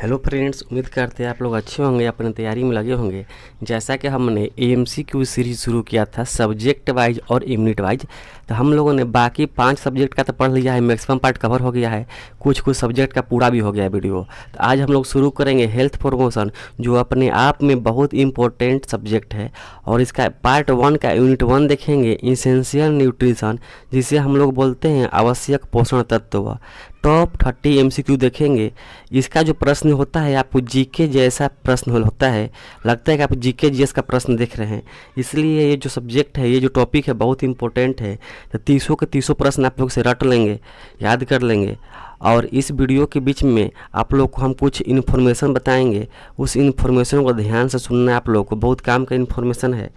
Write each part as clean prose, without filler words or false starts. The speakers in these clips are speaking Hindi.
हेलो फ्रेंड्स, उम्मीद करते हैं आप लोग अच्छे होंगे, अपनी तैयारी में लगे होंगे। जैसा कि हमने एमसीक्यू सीरीज शुरू किया था सब्जेक्ट वाइज और यूनिट वाइज, तो हम लोगों ने बाकी 5 सब्जेक्ट का तो पढ़ लिया है, मैक्सिमम पार्ट कवर हो गया है, कुछ कुछ सब्जेक्ट का पूरा भी हो गया है वीडियो। तो आज हम लोग शुरू करेंगे हेल्थ प्रमोशन, जो अपने आप में बहुत इंपॉर्टेंट सब्जेक्ट है। और इसका पार्ट 1 का यूनिट 1 देखेंगे, इसेंशियल न्यूट्रिशन, जिसे हम लोग बोलते हैं आवश्यक पोषण तत्व। टॉप 30 एमसीक्यू देखेंगे। इसका जो प्रश्न होता है आपको जीके जैसा प्रश्न होता है, लगता है कि आप जीके जीएस का प्रश्न देख रहे हैं। इसलिए ये जो सब्जेक्ट है, ये जो टॉपिक है, बहुत इंपॉर्टेंट है। तो 30 के 30 प्रश्न आप लोग से रट लेंगे, याद कर लेंगे। और इस वीडियो के बीच में आप लोग को हम कुछ इन्फॉर्मेशन बताएंगे, उस इन्फॉर्मेशन को ध्यान से सुनना है। आप लोग को बहुत काम का इन्फॉर्मेशन है,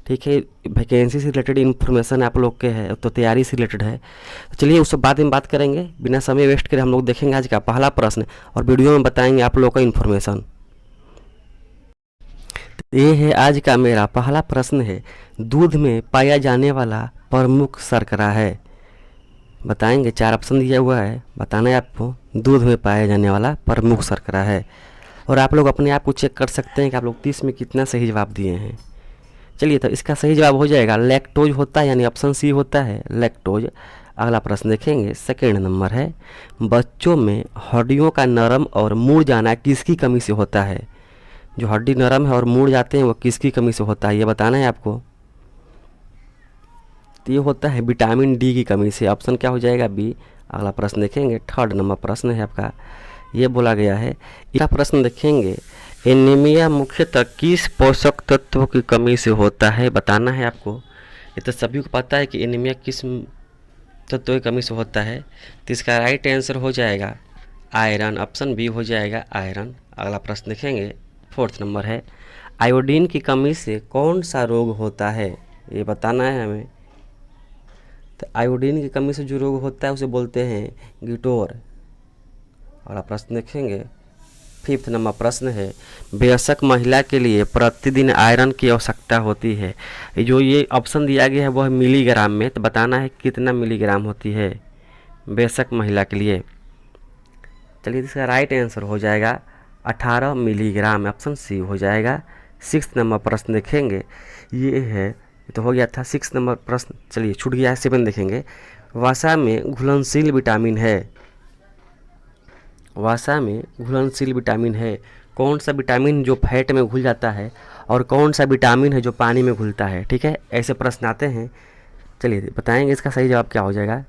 ठीक है। वैकेंसी से रिलेटेड इन्फॉर्मेशन आप लोग के है, तो तैयारी से रिलेटेड है। तो चलिए उस बाद में बात करेंगे, बिना समय वेस्ट करे हम लोग देखेंगे आज का पहला प्रश्न और वीडियो में बताएंगे आप लोग का इन्फॉर्मेशन। ये है आज का मेरा पहला प्रश्न है, दूध में पाया जाने वाला प्रमुख शर्करा है। बताएंगे, 4 ऑप्शन दिया हुआ है, बताना है आपको। दूध में पाया जाने वाला प्रमुख शर्करा है। और आप लोग अपने आप को चेक कर सकते हैं कि आप लोग 30 में कितना सही जवाब दिए हैं। चलिए, तो इसका सही जवाब हो जाएगा लैक्टोज होता है, यानी ऑप्शन सी होता है लैक्टोज। अगला प्रश्न देखेंगे, सेकेंड नंबर है, बच्चों में हड्डियों का नरम और मुड़ जाना किसकी कमी से होता है। जो हड्डी नरम है और मुड़ जाते हैं वो किसकी कमी से होता है, ये बताना है आपको। तो ये होता है विटामिन डी की कमी से। ऑप्शन क्या हो जाएगा, बी। अगला प्रश्न देखेंगे, थर्ड नंबर प्रश्न है आपका, ये बोला गया है। इसका प्रश्न देखेंगे, एनीमिया मुख्यतः किस पोषक तत्व की कमी से होता है, बताना है आपको। ये तो सभी को पता है कि एनीमिया किस तत्व की कमी से होता है। तो इसका राइट आंसर हो जाएगा आयरन, ऑप्शन बी हो जाएगा आयरन। अगला प्रश्न देखेंगे, फोर्थ नंबर है, आयोडीन की कमी से कौन सा रोग होता है, ये बताना है हमें। तो आयोडीन की कमी से जो रोग होता है उसे बोलते हैं गिटोर। अगला प्रश्न देखेंगे, फिफ्थ नंबर प्रश्न है, वयस्क महिला के लिए प्रतिदिन आयरन की आवश्यकता होती है। जो ये ऑप्शन दिया गया है वह मिलीग्राम में, तो बताना है कितना मिलीग्राम होती है वयस्क महिला के लिए। चलिए, इसका राइट आंसर हो जाएगा 18 मिलीग्राम, ऑप्शन सी हो जाएगा। सिक्स नंबर प्रश्न देखेंगे, ये है, तो हो गया था 6 नंबर प्रश्न। चलिए, छूट गया है 7 देखेंगे, वसा में घुलनशील विटामिन है। वसा में घुलनशील विटामिन है, कौन सा विटामिन जो फैट में घुल जाता है और कौन सा विटामिन है जो पानी में घुलता है, ठीक है। ऐसे प्रश्न आते हैं। चलिए बताएंगे इसका सही जवाब क्या हो जाएगा।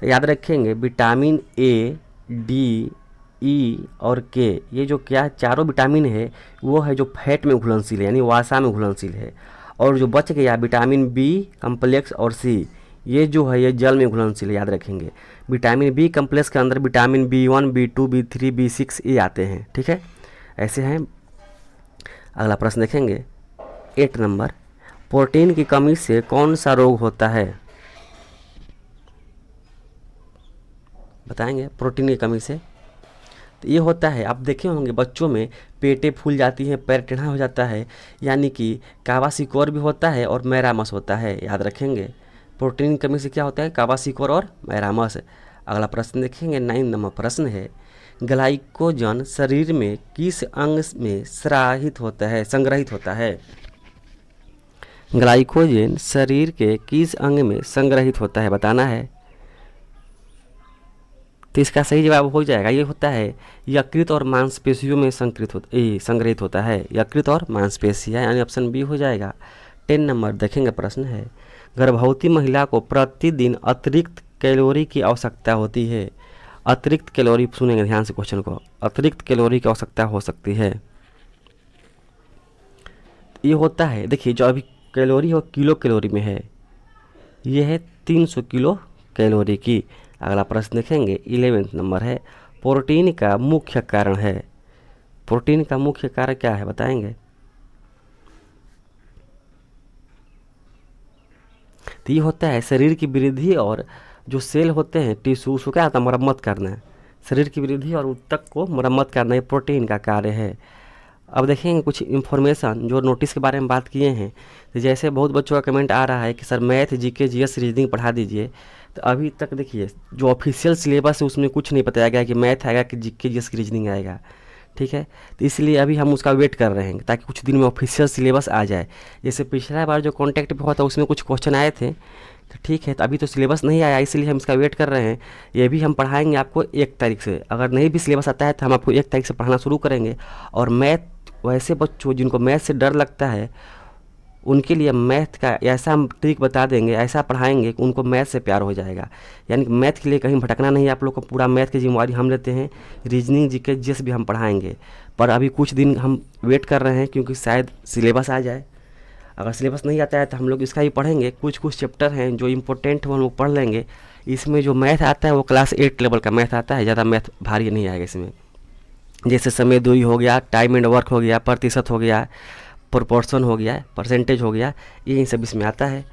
तो याद रखेंगे, विटामिन ए, डी, ई और के, ये जो क्या चारों विटामिन है वो है जो फैट में घुलनशील है, यानी वसा में घुलनशील है। और जो बच गया विटामिन बी कम्प्लेक्स और सी, ये जो है ये जल में घुलनशील है, याद रखेंगे। विटामिन बी कम्प्लेक्स के अंदर vitamin B1, B2, B3, B6 ये आते हैं, ठीक है, ऐसे हैं। अगला प्रश्न देखेंगे, 8 नंबर, प्रोटीन की कमी से कौन सा रोग होता है, बताएंगे। प्रोटीन की कमी से तो ये होता है, आप देखे होंगे बच्चों में पेटें फूल जाती हैं, पैर टेढ़ा हो जाता है, यानी कि कावासिकोर भी होता है और मैरामस होता है, याद रखेंगे। प्रोटीन की कमी से क्या होता है, कावासिकोर और मैरामस। अगला प्रश्न देखेंगे, 9 नंबर प्रश्न है, ग्लाइकोजन शरीर में किस अंग में संग्रहित होता है। ग्लाइकोजन शरीर के किस अंग में संग्रहित होता है, बताना है। तो इसका सही जवाब हो जाएगा, ये होता है यकृत और मांसपेशियों में संग्रहित होता है, यकृत और मांसपेशियाँ, यानी ऑप्शन बी हो जाएगा। 10 नंबर देखेंगे प्रश्न है, गर्भवती महिला को प्रतिदिन अतिरिक्त कैलोरी की आवश्यकता होती है। अतिरिक्त कैलोरी, सुनेंगे ध्यान से क्वेश्चन को, अतिरिक्त कैलोरी की आवश्यकता हो सकती है। ये होता है, देखिए जो अभी कैलोरी हो किलो कैलोरी में है, ये है 300 किलो कैलोरी की। अगला प्रश्न देखेंगे, 11 नंबर है, प्रोटीन का मुख्य कारण है। प्रोटीन का मुख्य कारण क्या है, बताएंगे। तो ये होता है शरीर की वृद्धि और जो सेल होते हैं टिश्यू, उसको क्या होता है, मरम्मत करना है। शरीर की वृद्धि और ऊतक को मरम्मत करना, ये प्रोटीन का कार्य है। अब देखेंगे कुछ इन्फॉर्मेशन जो नोटिस के बारे में बात किए हैं। तो जैसे बहुत बच्चों का कमेंट आ रहा है कि sir math, GK, GS, reasoning पढ़ा दीजिए। तो अभी तक देखिए जो ऑफिशियल सिलेबस है उसमें कुछ नहीं बताया गया कि मैथ आएगा कि जीके, जीएस की रीजनिंग आएगा, ठीक है। तो इसलिए अभी हम उसका वेट कर रहे हैं ताकि कुछ दिन में ऑफिशियल सिलेबस आ जाए। जैसे पिछला बार जो कॉन्टैक्ट पे हुआ था उसमें कुछ क्वेश्चन आए थे, तो ठीक है। तो अभी तो सिलेबस नहीं आया, इसलिए हम इसका वेट कर रहे हैं। ये भी हम पढ़ाएंगे आपको 1 तारीख से। अगर नहीं भी सिलेबस आता है तो हम आपको 1 तारीख से पढ़ाना शुरू करेंगे। और मैथ वैसे बच्चों जिनको मैथ से डर लगता है उनके लिए मैथ का ऐसा हम ट्रिक बता देंगे, ऐसा पढ़ाएंगे कि उनको मैथ से प्यार हो जाएगा। यानी कि मैथ के लिए कहीं भटकना नहीं है आप लोग को, पूरा मैथ की जिम्मेवारी हम लेते हैं। रीजनिंग, जीके, जीएस भी हम पढ़ाएंगे, पर अभी कुछ दिन हम वेट कर रहे हैं क्योंकि शायद सिलेबस आ जाए। अगर सिलेबस नहीं आता है तो हम लोग इसका ही पढ़ेंगे। कुछ कुछ चैप्टर हैं जो इम्पोर्टेंट वो हम लोग पढ़ लेंगे। इसमें जो मैथ आता है वो क्लास 8 लेवल का मैथ आता है, ज़्यादा मैथ भारी नहीं आएगा इसमें। जैसे समय दूरी हो गया, टाइम एंड वर्क हो गया, प्रतिशत हो गया, प्रोपोर्शन हो गया, परसेंटेज हो गया, ये सब इसमें आता है।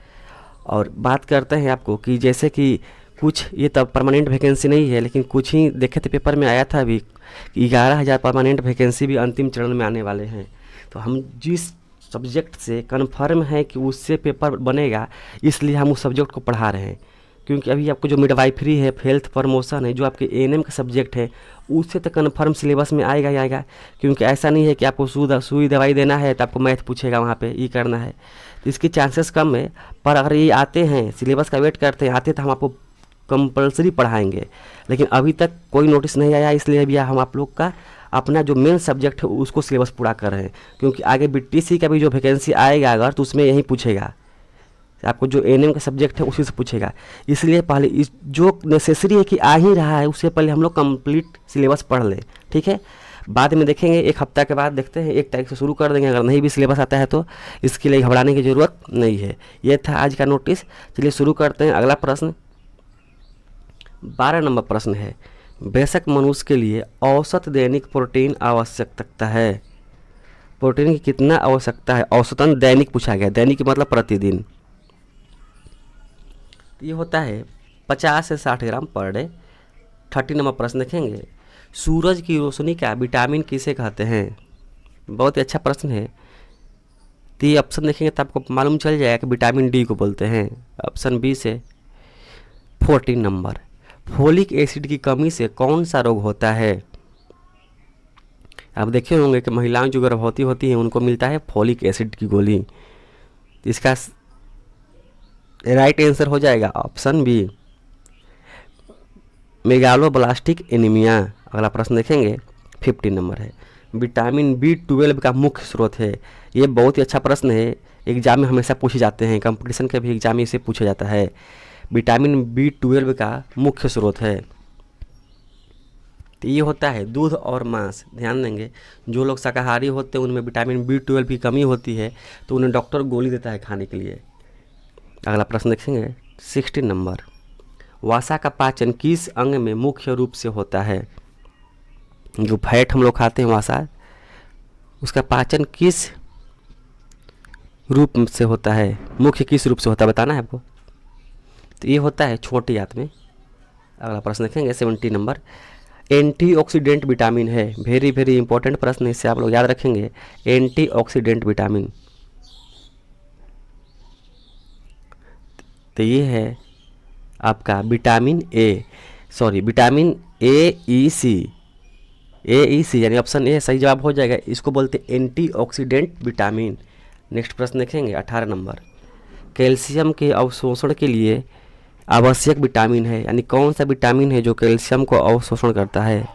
और बात करते हैं आपको कि जैसे कि कुछ ये तब परमानेंट वैकेंसी नहीं है, लेकिन कुछ ही देखे थे पेपर में आया था अभी कि 11,000 परमानेंट वैकेंसी भी अंतिम चरण में आने वाले हैं। तो हम जिस सब्जेक्ट से कन्फर्म है कि उससे पेपर बनेगा, इसलिए हम उस सब्जेक्ट को पढ़ा रहे हैं। क्योंकि अभी आपको जो मिडवाइफरी है, हेल्थ प्रमोशन है, जो आपके एएनएम का सब्जेक्ट है, उससे तो कन्फर्म सिलेबस में आएगा ही आएगा। क्योंकि ऐसा नहीं है कि आपको सुई दवाई देना है तो आपको मैथ पूछेगा वहाँ पे, ये करना है, तो इसकी चांसेस कम है। पर अगर ये आते हैं, सिलेबस का वेट करते हैं, आते तो हम आपको कंपलसरी पढ़ाएंगे। लेकिन अभी तक कोई नोटिस नहीं आया, इसलिए भैया हम आप लोग का अपना जो मेन सब्जेक्ट है उसको सिलेबस पूरा कर रहे हैं। क्योंकि आगे बीटीसी का भी जो वैकेंसी आएगा अगर, तो उसमें यही पूछेगा, आपको जो एएनएम का सब्जेक्ट है उसी से पूछेगा। इसलिए पहले इस जो नेसेसरी है कि आ ही रहा है, उससे पहले हम लोग कंप्लीट सिलेबस पढ़ लें, ठीक है। बाद में देखेंगे, 1 हफ्ता के बाद देखते हैं, 1 तारीख से शुरू कर देंगे। अगर नहीं भी सिलेबस आता है तो इसके लिए घबराने की ज़रूरत नहीं है। ये था आज का नोटिस। चलिए शुरू करते हैं। अगला प्रश्न 12 नंबर प्रश्न है, बेशक मनुष्य के लिए औसत दैनिक प्रोटीन आवश्यकता है। प्रोटीन की कितना आवश्यकता है? औसतन दैनिक पूछा गया, दैनिक मतलब प्रतिदिन। ये होता है 50 से 60 ग्राम पर डे। 30 नंबर प्रश्न देखेंगे, सूरज की रोशनी का विटामिन किसे कहते हैं? बहुत ही अच्छा प्रश्न है। तो ये ऑप्शन देखेंगे तो आपको मालूम चल जाएगा कि विटामिन डी को बोलते हैं। ऑप्शन बी से। 14 नंबर, फोलिक एसिड की कमी से कौन सा रोग होता है? आप देखे होंगे कि महिलाएं जो गर्भवती होती हैं उनको मिलता है फोलिक एसिड की गोली। तो इसका राइट आंसर हो जाएगा ऑप्शन बी, मेगालोब्लास्टिक एनीमिया। अगला प्रश्न देखेंगे 15 नंबर है, विटामिन B12 का मुख्य स्रोत है। ये बहुत ही अच्छा प्रश्न है, एग्जाम में हमेशा पूछे जाते हैं, कंपटीशन के भी एग्जाम में इसे पूछा जाता है। विटामिन B12 का मुख्य स्रोत है। तो ये होता है दूध और मांस। ध्यान देंगे, जो लोग शाकाहारी होते हैं उनमें विटामिन B12 की कमी होती है, तो उन्हें डॉक्टर गोली देता है खाने के लिए। अगला प्रश्न देखेंगे 16 नंबर, वसा का पाचन किस अंग में मुख्य रूप से होता है? जो फैट हम लोग खाते हैं वसा, उसका पाचन किस रूप से होता है, मुख्य किस रूप से होता है बताना है आपको। तो ये होता है छोटी आंत में। अगला प्रश्न देखेंगे 70 नंबर, एंटीऑक्सीडेंट विटामिन है। वेरी वेरी इंपॉर्टेंट प्रश्न है, इससे आप लोग याद रखेंगे, एंटीऑक्सीडेंट विटामिन। तो ये है आपका vitamin A, sorry vitamin AEC यानी ऑप्शन ए सही जवाब हो जाएगा। इसको बोलते हैं एंटीऑक्सीडेंट विटामिन। नेक्स्ट प्रश्न देखेंगे 18 नंबर, कैल्शियम के अवशोषण के लिए आवश्यक विटामिन है, यानी कौन सा विटामिन है जो कैल्शियम को अवशोषण करता है?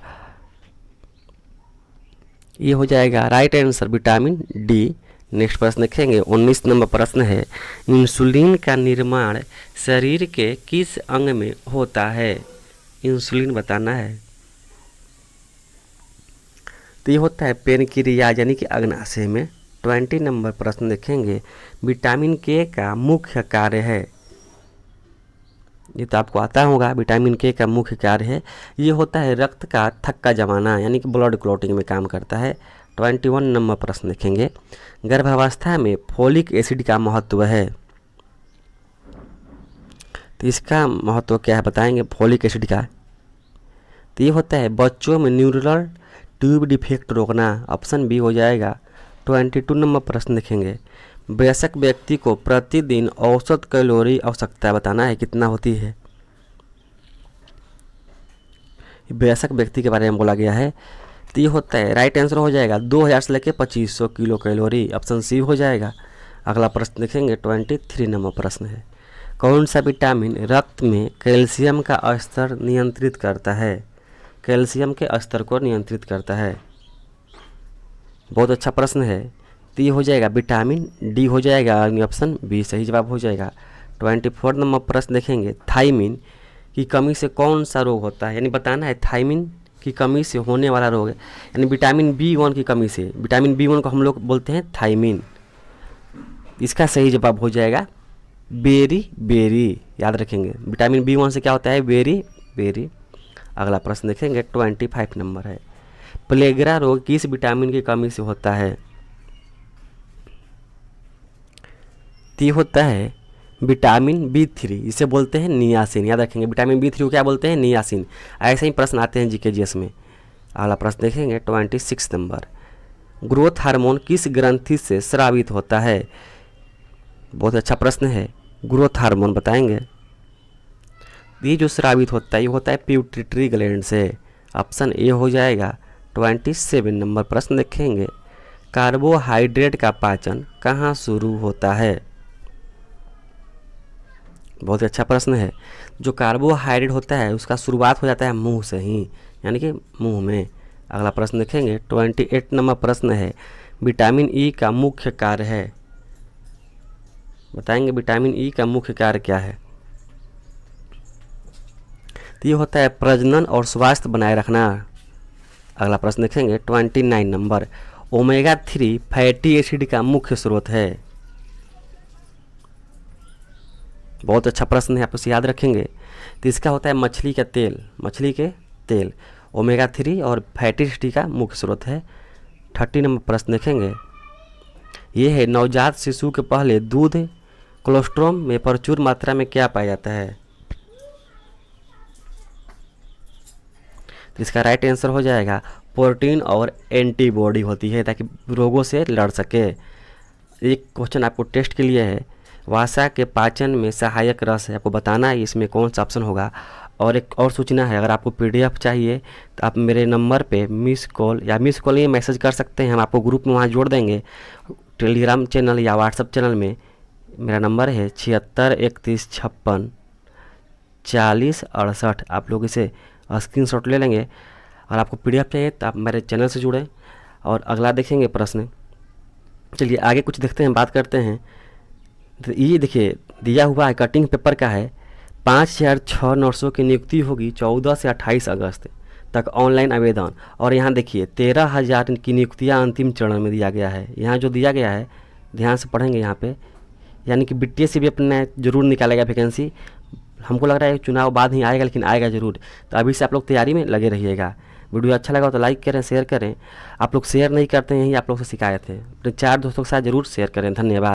ये हो जाएगा right answer vitamin D. Next प्रश्न देखेंगे 19 नंबर प्रश्न है, इंसुलिन का निर्माण शरीर के किस अंग में होता है? इंसुलिन बताना है। तो ये होता है पेनक्रियाज यानी कि अग्नाशय में। 20 नंबर प्रश्न देखेंगे, विटामिन के का मुख्य कार्य है। ये तो आपको आता होगा, विटामिन के का मुख्य कार्य है, ये होता है रक्त का थक्का जमाना यानी कि ब्लड क्लॉटिंग में काम करता है। 21 नंबर प्रश्न देखेंगे, गर्भावस्था में फोलिक एसिड का महत्व है। तो इसका महत्व क्या है बताएंगे फोलिक एसिड का। तो ये होता है बच्चों में न्यूरल ट्यूब डिफेक्ट रोकना। ऑप्शन बी हो जाएगा। 22 नंबर प्रश्न देखेंगे, वयस्क व्यक्ति को प्रतिदिन औसत कैलोरी आवश्यकता बताना है कितना होती है। वयस्क व्यक्ति के बारे में बोला गया है। तो ये होता है, राइट आंसर हो जाएगा 2000 से लेकर 2500 किलो कैलोरी, ऑप्शन सी हो जाएगा। अगला प्रश्न देखेंगे 23 नंबर प्रश्न है, कौन सा विटामिन रक्त में कैल्शियम का स्तर नियंत्रित करता है? कैल्शियम के स्तर को नियंत्रित करता है। बहुत अच्छा प्रश्न है। तो ये हो जाएगा विटामिन डी हो जाएगा, ऑप्शन बी सही जवाब हो जाएगा। 24 नंबर प्रश्न देखेंगे, थायमिन की कमी से कौन सा रोग होता है? यानी बताना है थायमिन की कमी से होने वाला रोग है, यानी विटामिन B1 की कमी से। विटामिन B1 को हम लोग बोलते हैं थायमिन। इसका सही जवाब हो जाएगा बेरी बेरी, याद रखेंगे। विटामिन B1 से क्या होता है? Beriberi. अगला प्रश्न देखेंगे 25 नंबर है, प्लेगरा रोग किस विटामिन की कमी से होता है? ती होता है विटामिन B3, इसे बोलते हैं नियासिन, याद रखेंगे। विटामिन B3 को क्या बोलते हैं? नियासिन। ऐसे ही प्रश्न आते हैं GK/GS में। अगला प्रश्न देखेंगे 26 नंबर, ग्रोथ हार्मोन किस ग्रंथि से स्रावित होता है? बहुत अच्छा प्रश्न है। ग्रोथ हार्मोन बताएंगे। ये जो स्रावित होता है ये होता है पिट्यूटरी ग्लैंड से, ऑप्शन ए हो जाएगा। 27 नंबर प्रश्न देखेंगे, कार्बोहाइड्रेट का पाचन कहाँ शुरू होता है? बहुत अच्छा प्रश्न है। जो कार्बोहाइड्रेट होता है उसका शुरुआत हो जाता है मुंह से ही, यानी कि मुंह में। अगला प्रश्न देखेंगे 28 नंबर प्रश्न है, विटामिन ई का मुख्य कार्य है? बताएंगे विटामिन ई का मुख्य कार्य क्या है? तो ये होता है प्रजनन और स्वास्थ्य बनाए रखना। अगला प्रश्न देखेंगे 29 नंबर, ओमेगा 3 फैटी एसिड का मुख्य स्रोत है? बहुत अच्छा प्रश्न है, आप उसे याद रखेंगे। तो इसका होता है मछली का तेल, मछली के तेल ओमेगा 3 और फैटी एसिड का मुख्य स्रोत है। 30 नंबर प्रश्न देखेंगे, ये है नवजात शिशु के पहले दूध कोलेस्ट्रॉल में प्रचुर मात्रा में क्या पाया जाता है? तो इसका राइट आंसर हो जाएगा प्रोटीन और एंटीबॉडी होती है, ताकि रोगों से लड़ सके। एक क्वेश्चन आपको टेस्ट के लिए है, वसा के पाचन में सहायक रस है, आपको बताना है इसमें कौन सा ऑप्शन होगा। और एक और सूचना है, अगर आपको PDF चाहिए तो आप मेरे नंबर पे मिस कॉल या मैसेज कर सकते हैं, हम आपको ग्रुप में वहाँ जोड़ देंगे। टेलीग्राम चैनल या व्हाट्सअप चैनल में मेरा नंबर है 76 31 56 40 68। आप लोग इसे स्क्रीनशॉट ले लेंगे। और आपको PDF चाहिए तो आप मेरे चैनल से जुड़ें। और अगला देखेंगे प्रश्न। चलिए आगे कुछ देखते हैं, बात करते हैं। तो ये देखिए दिया हुआ है, कटिंग पेपर का है। 5006 नर्सों की नियुक्ति होगी 14 से 28 अगस्त तक, ऑनलाइन आवेदन। और यहाँ देखिए 13,000 की नियुक्तियाँ अंतिम चरण में दिया गया है। यहाँ जो दिया गया है ध्यान से पढ़ेंगे यहाँ पे, यानी कि BTS से भी अपना जरूर निकालेगा वैकेंसी। हमको लग रहा है चुनाव बाद ही आएगा, लेकिन आएगा जरूर। तो अभी से आप लोग तैयारी में लगे रहिएगा। वीडियो अच्छा लगा तो लाइक करें, शेयर करें। आप लोग शेयर नहीं करते हैं, यही आप लोग से शिकायत है। अपने 4 दोस्तों के साथ जरूर शेयर करें। धन्यवाद।